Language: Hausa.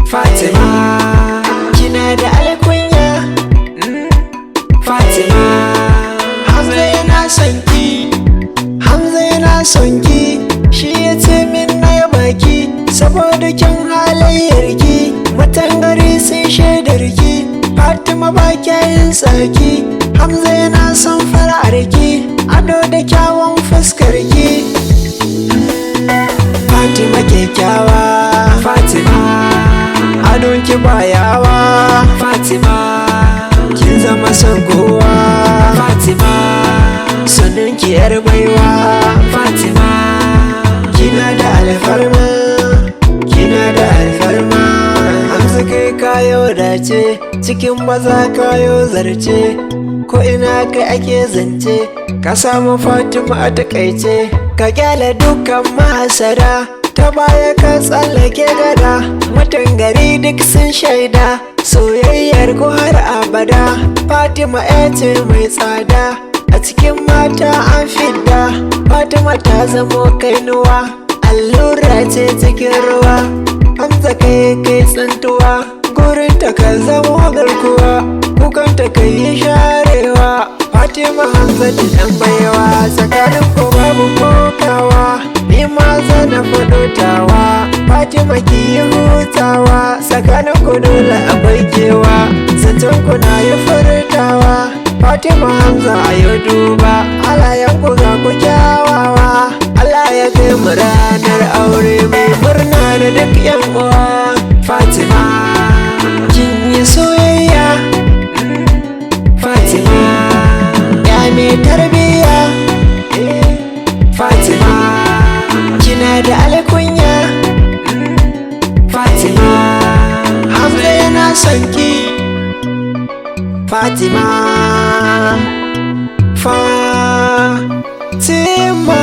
Fatima, kina da alkunya. Fatima, Hamza yana son ki, Hamza yana son ki. Shi ya ce min na baki saboda kyan halayyarki. Mutan gari sun shaidar ki, Fatima ba yin tsaki. Hamza yana son fara'arki, ado da kyawun fuskarki. Fatima kyakkyawa, Fatima adonki ba yawa. Fatima kin zama son kowa. Fatima sunanki yar baiwa. Fatima kina da alfarma, kina da alfarma. Hamza kai kayo dace, cikin maza kayo zarce. Ko ina kai ake zance, ka samu Fatima a takaice. Ka kyale dukkan mahasada, ta baya ka tsallake gada. Mutan gari duk sun shaida, soyayyar ku har abada. Fatima ce mai tsada, a cikin mata an fidda. Fatima ta zamo kainuwa, allura ce cikin ruwa. Hamza kai tsintuwa, gurinta ka zamo garkuwa. Kukanta kai yi sharewa, Fatima Hamza da ɗan baiwa. Tsakanin ku babu kokawa, ni ma zana faɗo tawa. Fatima ki yi hutawa, tsakanin ku dole akwai kewa. Zancen ku na yi furtawa, Fatima Hamza a yau duba. Halayen ku ga ku kyawawa, Allah ya kai mu ranar aure mai murna da duk yan uwa. Fatima kin yi soyayya, Fatima ya mai tarbiya. Fatima kina da alkunya. Fatima Hamza yana son ki. Fatima, Fatima.